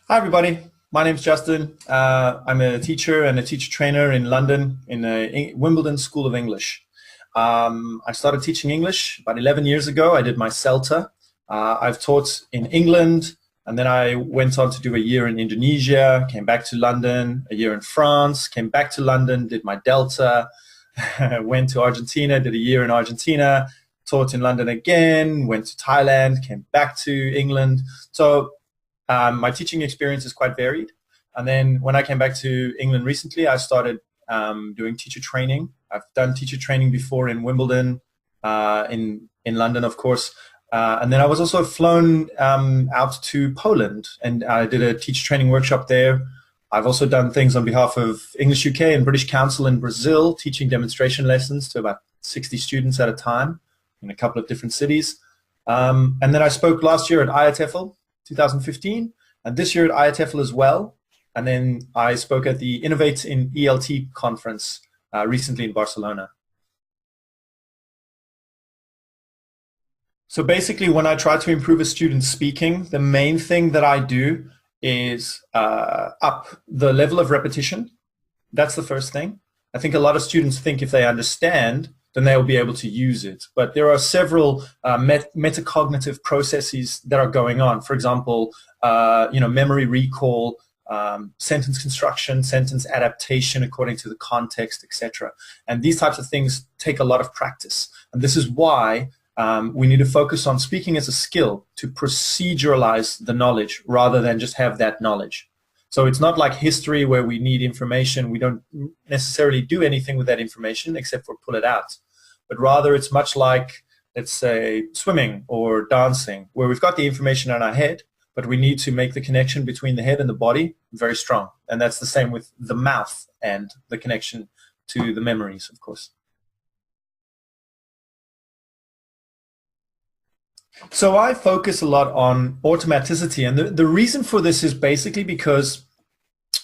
Hi, everybody. My name's Justin. I'm a teacher and a teacher trainer in London in the Wimbledon School of English. I started teaching English about 11 years ago. I did my CELTA. I've taught in England, and then I went on to do a year in Indonesia, came back to London, a year in France, came back to London, did my Delta, went to Argentina, did a year in Argentina, taught in London again, went to Thailand, came back to England. So my teaching experience is quite varied. And then when I came back to England recently, I started doing teacher training. I've done teacher training before in Wimbledon, in London, of course. And then I was also flown out to Poland, and I did a teacher training workshop there. I've also done things on behalf of English UK and British Council in Brazil, teaching demonstration lessons to about 60 students at a time in a couple of different cities. And then I spoke last year at IATEFL 2015, and this year at IATEFL as well. And then I spoke at the Innovate in ELT conference recently in Barcelona. So basically, when I try to improve a student's speaking, the main thing that I do is up the level of repetition. That's the first thing. I think a lot of students think if they understand, then they'll be able to use it. But there are several metacognitive processes that are going on. For example, memory recall, sentence construction, sentence adaptation according to the context, etc. And these types of things take a lot of practice. And this is why we need to focus on speaking as a skill to proceduralize the knowledge rather than just have that knowledge. So it's not like history where we need information. We don't necessarily do anything with that information except for pull it out. But rather it's much like, let's say, swimming or dancing, where we've got the information in our head, but we need to make the connection between the head and the body very strong. And that's the same with the mouth and the connection to the memories, of course. So I focus a lot on automaticity, and the reason for this is basically because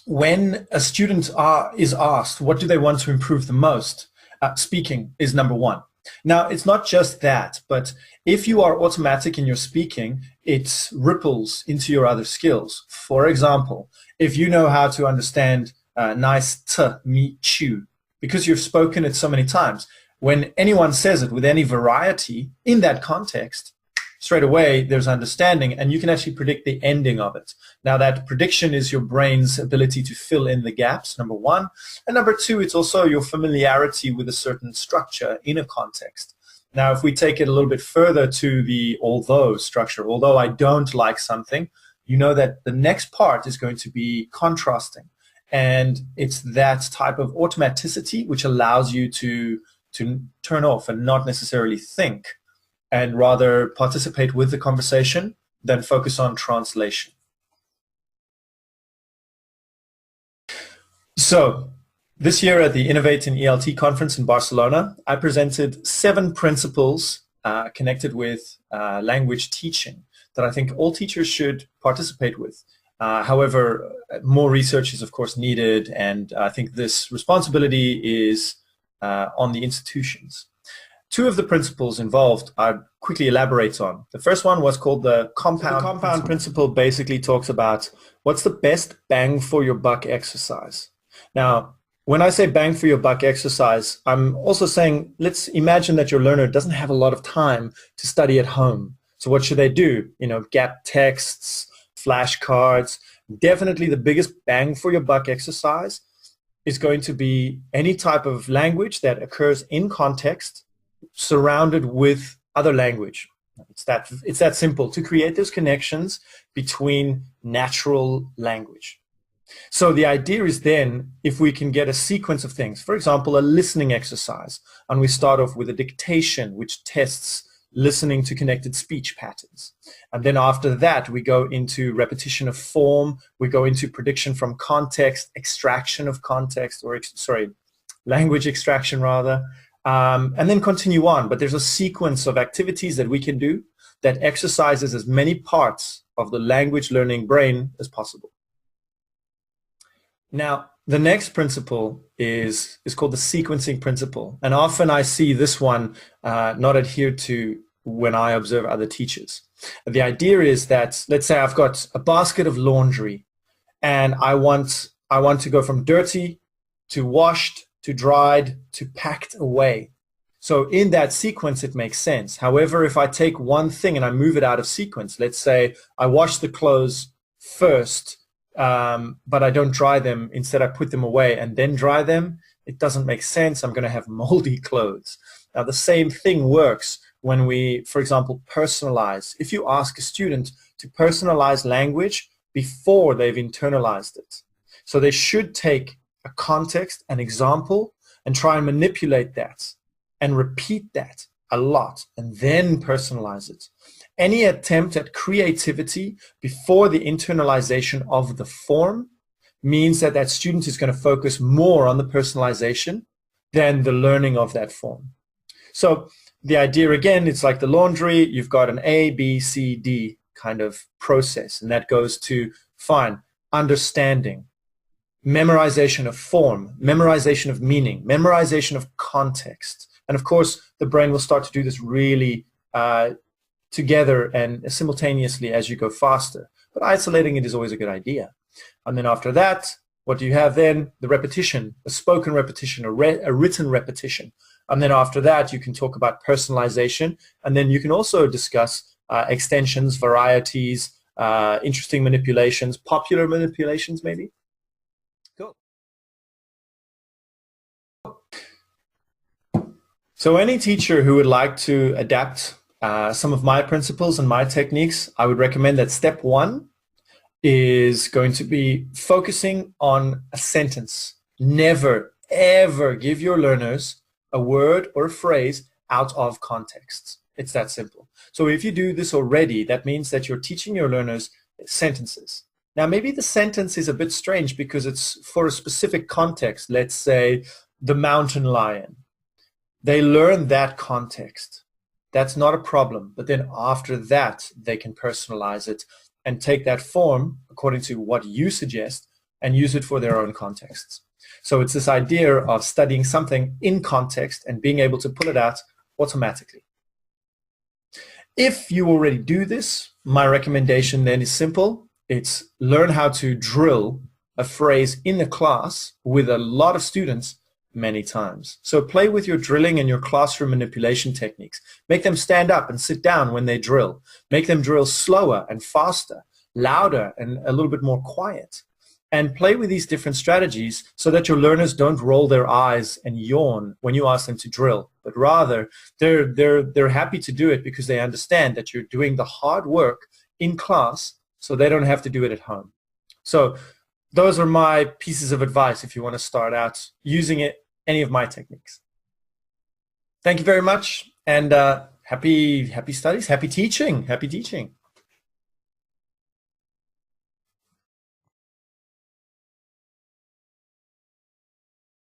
when a student is asked what do they want to improve the most, speaking is number one. Now, it's not just that, but if you are automatic in your speaking, it ripples into your other skills. For example, if you know how to understand nice to meet you, because you've spoken it so many times, when anyone says it with any variety in that context, straight away there's understanding, and you can actually predict the ending of it. Now, that prediction is your brain's ability to fill in the gaps, number one. And number two, it's also your familiarity with a certain structure in a context. Now, if we take it a little bit further to the although structure, although I don't like something, you know that the next part is going to be contrasting. And it's that type of automaticity which allows you to turn off and not necessarily think, and rather participate with the conversation than focus on translation. So this year at the Innovate in ELT conference in Barcelona, I presented 7 principles connected with language teaching that I think all teachers should participate with. However, more research is of course needed, and I think this responsibility is on the institutions. 2 of the principles involved I'd quickly elaborate on. The first one was called the compound principle. Basically talks about what's the best bang for your buck exercise. Now, when I say bang for your buck exercise, I'm also saying let's imagine that your learner doesn't have a lot of time to study at home. So what should they do? Gap texts, flashcards. Definitely the biggest bang for your buck exercise is going to be any type of language that occurs in context surrounded with other language. It's that simple, to create those connections between natural language. So the idea is then, if we can get a sequence of things, for example, a listening exercise, and we start off with a dictation, which tests listening to connected speech patterns. And then after that, we go into repetition of form, we go into prediction from context, extraction of context, language extraction rather, and then continue on. But there's a sequence of activities that we can do that exercises as many parts of the language learning brain as possible. Now, the next principle is called the sequencing principle. And often I see this one not adhered to when I observe other teachers. The idea is that, let's say I've got a basket of laundry and I want to go from dirty to washed to dried to packed away. So in that sequence, it makes sense. However, if I take one thing and I move it out of sequence, let's say I wash the clothes first, but I don't dry them. Instead, I put them away and then dry them. It doesn't make sense. I'm going to have moldy clothes. Now, the same thing works when we, for example, personalize. If you ask a student to personalize language before they've internalized it, so they should take a context, an example, and try and manipulate that and repeat that a lot and then personalize it. Any attempt at creativity before the internalization of the form means that that student is going to focus more on the personalization than the learning of that form. So the idea, again, it's like the laundry. You've got an A, B, C, D kind of process, and that goes to, fine, understanding, memorization of form, memorization of meaning, memorization of context. And of course, the brain will start to do this really together and simultaneously as you go faster. But isolating it is always a good idea. And then after that, what do you have then? The repetition, a spoken repetition, a written repetition. And then after that, you can talk about personalization. And then you can also discuss extensions, varieties, interesting manipulations, popular manipulations maybe. Cool. So any teacher who would like to adapt some of my principles and my techniques, I would recommend that step one is going to be focusing on a sentence. Never, ever give your learners a word or a phrase out of context. It's that simple. So if you do this already, that means that you're teaching your learners sentences. Now, maybe the sentence is a bit strange because it's for a specific context. Let's say the mountain lion. They learn that context. That's not a problem. But then after that, they can personalize it and take that form according to what you suggest and use it for their own contexts. So it's this idea of studying something in context and being able to pull it out automatically. If you already do this, my recommendation then is simple. It's learn how to drill a phrase in the class with a lot of students many times. So play with your drilling and your classroom manipulation techniques. Make them stand up and sit down when they drill. Make them drill slower and faster, louder and a little bit more quiet. And play with these different strategies so that your learners don't roll their eyes and yawn when you ask them to drill, but rather they're happy to do it because they understand that you're doing the hard work in class so they don't have to do it at home. So those are my pieces of advice if you want to start out using any of my techniques. Thank you very much, and happy studies, happy teaching.